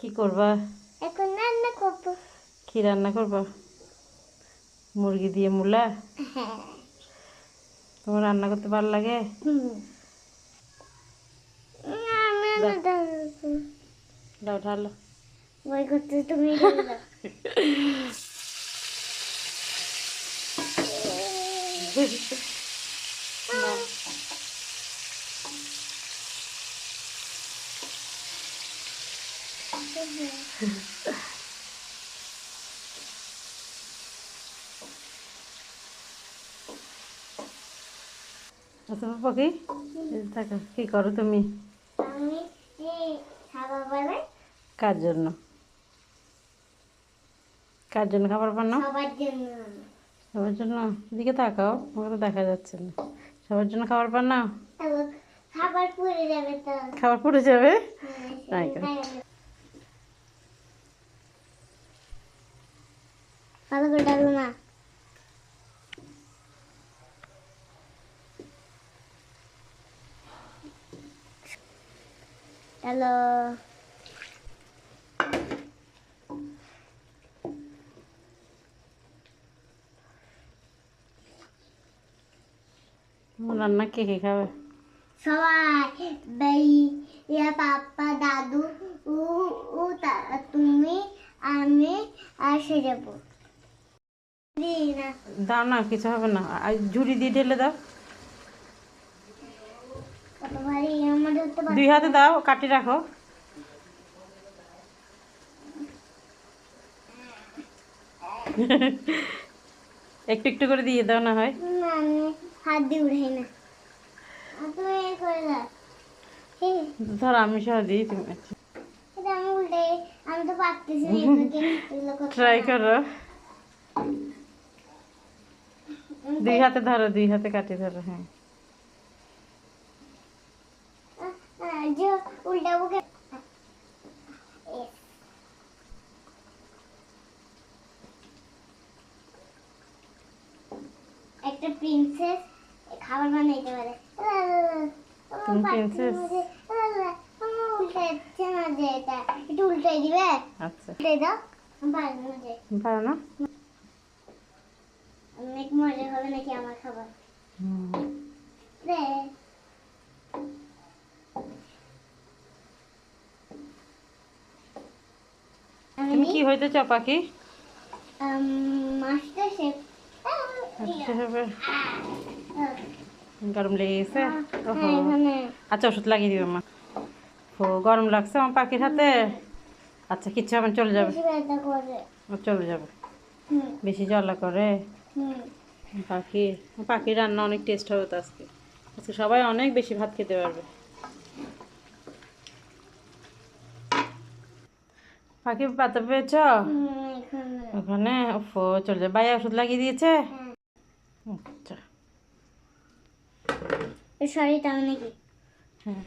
কি করবা? এখন রান্না করব। কি রান্না করবা? মুরগি দিয়ে মূলা? হ্যাঁ। তোমার রান্না করতে ভালো লাগে? দাও ঢালো। বই করতে তুমি ঢেলে দাও। না। আচ্ছা পাখি থাকো, কি করো তুমি? আমি খাবার বানাই কার জন্য? কার জন্য খাবার বানাও? সবার জন্য। সবার জন্য? দিকে তাকাও, আমাকে তো দেখা যাচ্ছে না। সবার জন্য খাবার বানাও? খাবার পুড়ে যাবে তো। খাবার পড়ে যাবে? তাই কেন? ভালো করে ডালো না। হ্যালো। রান্না কে কে খাবে? সবাই ভাইয়া পাপা দাদু ও ও তুমি আমি আর সে যাবো। না দাও না, কিছু হবে না। আর ঝুড়ি দিয়ে ঢেলে দাও। কত ভারী আমার ধরতে দুই হাতে দাও, কাটি রাখো। একটু একটু করে দিয়ে দাও না হয়। না আমি হাত দিয়ে উঠাই না। তুমি করে দাও। ধর আমি সহ দিই, তুমি এটা আমি উল্টে আমি তো পারতেছি না এগুলো করতে। ট্রাই করো। দুই হাতে ধরো, দুই হাতে কাটি ধরো। হ্যাঁ, যে উল্টাবো কে? একটা প্রিন্সেস খাবার বানাইতে পারে। তুমি প্রিন্সেস? উল্টাচ্ছে না যে এটা একটু উল্টাই দিবে। আচ্ছা, উল্টাই দাও। পারবো না যে পারো না? অনেক মজা হবে নাকি আমার খাবার? রে তুমি কি হইতে চাও পাখি? Master chef. আচ্ছা হবে। গরম লেগেছে? ওহো। এখানে আচ্ছা, ওষুধ লাগিয়ে দিবে মা। ও গরম লাগছে আমার পাখির হাতে। আচ্ছা, কিচ্ছু হবে না, চলে যাবে। বেশি ব্যথা করে। ও চলে যাবে। হুম বেশি জ্বালা করে হুম। পাখির রান্না অনেক টেস্ট হবে তো আজকে। আজকে সবাই অনেক বেশি ভাত খেতে পারবে। পাখি পাতা পেয়েছ? এখানে ওখানে ওফো, চলে যাবে। ভাইয়া ওষুধ লাগিয়ে দিয়েছে? হ্যাঁ। আচ্ছা। সরি তাও নাকি? হ্যাঁ।